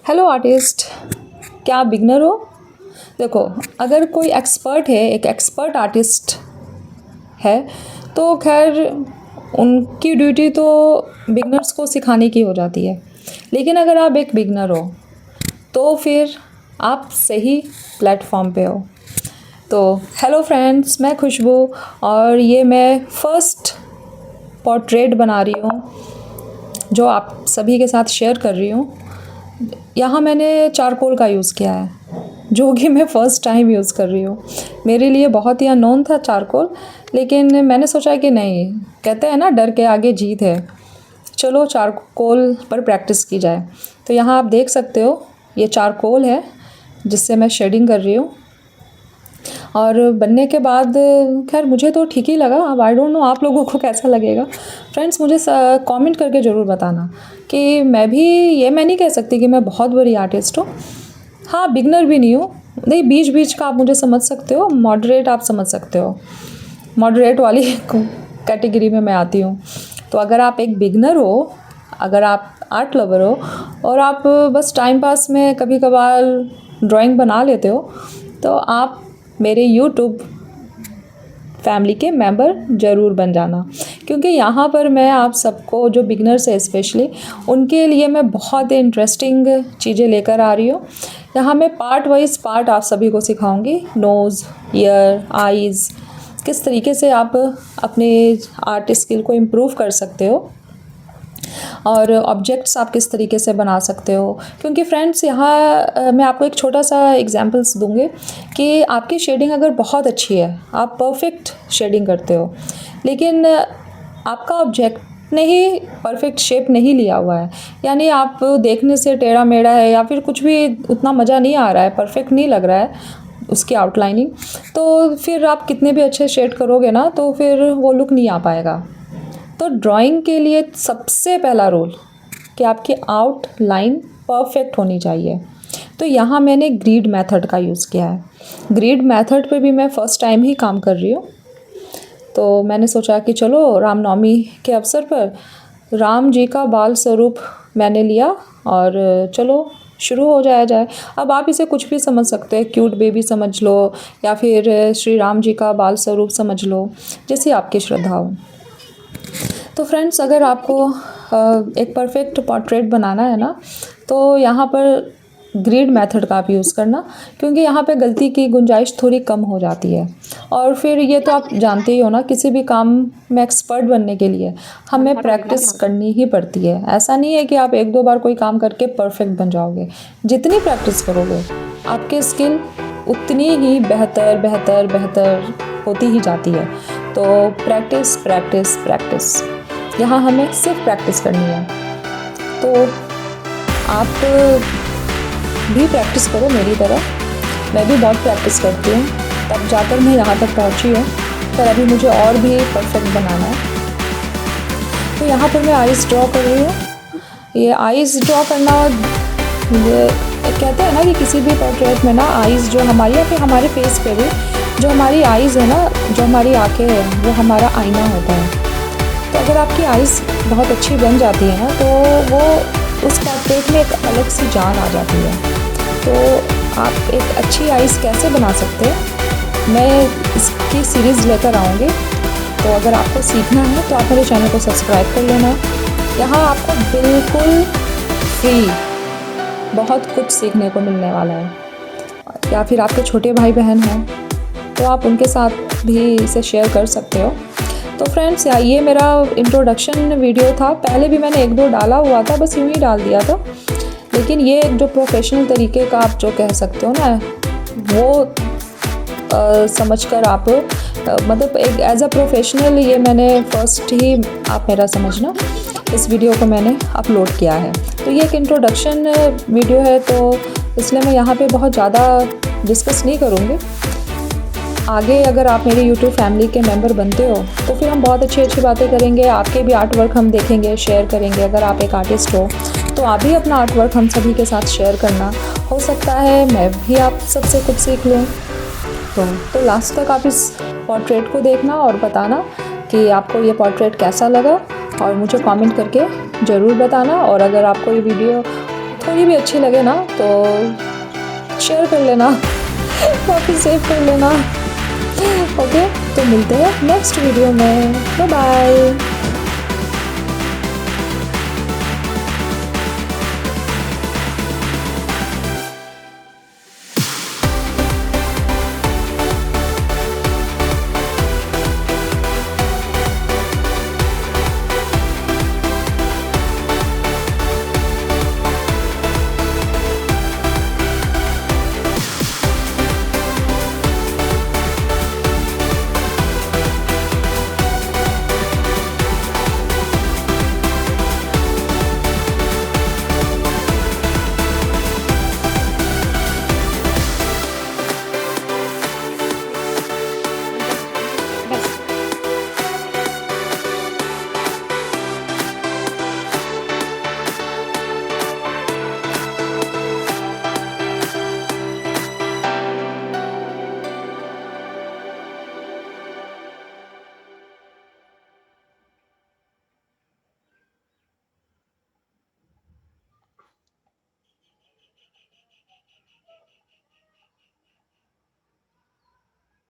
Hello artist, क्या आप beginner हो? देखो, अगर कोई एक्सपर्ट है, एक एक्सपर्ट आर्टिस्ट है, तो खैर उनकी ड्यूटी तो बिगनर्स को सिखाने की हो जाती है। लेकिन अगर आप एक बिगनर हो तो फिर आप सही प्लेटफॉर्म पे हो। तो हेलो फ्रेंड्स, मैं खुशबू और ये मैं फर्स्ट पोर्ट्रेट बना रही हूँ जो आप सभी के साथ शेयर कर रही हूँ। यहाँ मैंने चारकोल का यूज़ किया है, जो कि मैं फ़र्स्ट टाइम यूज़ कर रही हूँ। मेरे लिए बहुत ही अननोन था चारकोल, लेकिन मैंने सोचा कि नहीं, कहते हैं ना, डर के आगे जीत है, चलो चारकोल पर प्रैक्टिस की जाए। तो यहाँ आप देख सकते हो, ये चारकोल है जिससे मैं शेडिंग कर रही हूँ। और बनने के बाद खैर मुझे तो ठीक ही लगा। अब आई डोंट नो आप लोगों को कैसा लगेगा। फ्रेंड्स, मुझे कमेंट करके ज़रूर बताना कि मैं नहीं कह सकती कि मैं बहुत बड़ी आर्टिस्ट हूँ। हाँ, बिगनर भी नहीं हूँ, नहीं, बीच बीच का आप मुझे समझ सकते हो, मॉडरेट आप समझ सकते हो, मॉडरेट वाली कैटेगरी में मैं आती हूँ। तो अगर आप एक बिगनर हो, अगर आप आर्ट लवर हो और आप बस टाइम पास में कभी कभार ड्राइंग बना लेते हो, तो आप मेरे यूट्यूब फैमिली के मेंबर ज़रूर बन जाना। क्योंकि यहाँ पर मैं आप सबको, जो बिगनर्स है स्पेशली, उनके लिए मैं बहुत ही इंटरेस्टिंग चीज़ें लेकर आ रही हूँ। यहाँ मैं पार्ट वाइज पार्ट आप सभी को सिखाऊंगी। नोज़, ईयर, आइज़, किस तरीके से आप अपने आर्ट स्किल को इम्प्रूव कर सकते हो और ऑब्जेक्ट्स आप किस तरीके से बना सकते हो। क्योंकि फ्रेंड्स, यहाँ मैं आपको एक छोटा सा एग्जांपल्स दूंगी कि आपकी शेडिंग अगर बहुत अच्छी है, आप परफेक्ट शेडिंग करते हो, लेकिन आपका ऑब्जेक्ट ने ही परफेक्ट शेप नहीं लिया हुआ है, यानी आप देखने से टेढ़ा मेढ़ा है या फिर कुछ भी उतना मज़ा नहीं आ रहा है, परफेक्ट नहीं लग रहा है उसकी आउटलाइनिंग, तो फिर आप कितने भी अच्छे शेड करोगे ना, तो फिर वो लुक नहीं आ पाएगा। तो ड्राइंग के लिए सबसे पहला रूल कि आपकी आउटलाइन परफेक्ट होनी चाहिए। तो यहाँ मैंने ग्रिड मेथड का यूज़ किया है। ग्रिड मेथड पे भी मैं फ़र्स्ट टाइम ही काम कर रही हूँ। तो मैंने सोचा कि चलो रामनवमी के अवसर पर राम जी का बाल स्वरूप मैंने लिया और चलो शुरू हो जाए। अब आप इसे कुछ भी समझ सकते हैं, क्यूट बेबी समझ लो या फिर श्री राम जी का बाल स्वरूप समझ लो, जैसी आपकी श्रद्धा हो। तो फ्रेंड्स, अगर आपको एक परफेक्ट पोर्ट्रेट बनाना है ना, तो यहाँ पर ग्रिड मेथड का आप यूज़ करना, क्योंकि यहाँ पे गलती की गुंजाइश थोड़ी कम हो जाती है। और फिर ये तो आप जानते ही हो ना, किसी भी काम में एक्सपर्ट बनने के लिए हमें प्रैक्टिस करनी ही पड़ती है। ऐसा नहीं है कि आप एक दो बार कोई काम करके परफेक्ट बन जाओगे। जितनी प्रैक्टिस करोगे आपकी स्किल उतनी ही बेहतर बेहतर बेहतर होती ही जाती है। तो प्रैक्टिस प्रैक्टिस प्रैक्टिस, यहाँ हमें सिर्फ प्रैक्टिस करनी है। तो आप भी प्रैक्टिस करो मेरी तरह। मैं भी बहुत प्रैक्टिस करती हूँ, तब जाकर मैं यहाँ तक पहुँची हूँ, पर अभी मुझे और भी परफेक्ट बनाना है। तो यहाँ पर मैं आइज़ ड्रॉ कर रही हूँ। ये आइज़ ड्रॉ करना, ये कहते हैं ना कि किसी भी पोर्ट्रेट में ना आइज़ जो हमारी, या फिर हमारे फेस पे भी जो हमारी आइज़ है ना, जो हमारी आँखें हैं, वो हमारा आईना होता है। तो अगर आपकी आइज़ बहुत अच्छी बन जाती है ना, तो वो उस पोर्ट्रेट में एक अलग सी जान आ जाती है। तो आप एक अच्छी आइज़ कैसे बना सकते हैं, मैं इसकी सीरीज़ लेकर आऊँगी। तो अगर आपको सीखना है तो आप मेरे चैनल को सब्सक्राइब कर लेना। यहाँ आपको बिल्कुल फ्री बहुत कुछ सीखने को मिलने वाला है। या फिर आपके छोटे भाई बहन हैं तो आप उनके साथ भी इसे शेयर कर सकते हो। तो फ्रेंड्स, ये मेरा इंट्रोडक्शन वीडियो था। पहले भी मैंने एक दो डाला हुआ था, बस यूँ ही डाल दिया था। लेकिन ये एक जो प्रोफेशनल तरीके का आप जो कह सकते हो ना, वो समझकर आप मतलब एक एज अ प्रोफेशनल, ये मैंने फर्स्ट ही, आप मेरा समझना, इस वीडियो को मैंने अपलोड किया है। तो ये एक इंट्रोडक्शन वीडियो है, तो इसलिए मैं यहाँ पे बहुत ज़्यादा डिस्कस नहीं करूँगी। आगे अगर आप मेरे YouTube फैमिली के मेंबर बनते हो तो फिर हम बहुत अच्छी अच्छी बातें करेंगे। आपके भी आर्ट वर्क हम देखेंगे, शेयर करेंगे। अगर आप एक आर्टिस्ट हो तो आप भी अपना आर्ट वर्क हम सभी के साथ शेयर करना। हो सकता है मैं भी आप सबसे कुछ सीख लूँ। तो लास्ट तक आप इस पोर्ट्रेट को देखना और बताना कि आपको ये पोर्ट्रेट कैसा लगा, और मुझे कमेंट करके ज़रूर बताना। और अगर आपको ये वीडियो थोड़ी भी अच्छी लगे ना तो शेयर कर लेना वापस सेव कर लेना। ओके, तो मिलते हैं नेक्स्ट वीडियो में। Bye bye.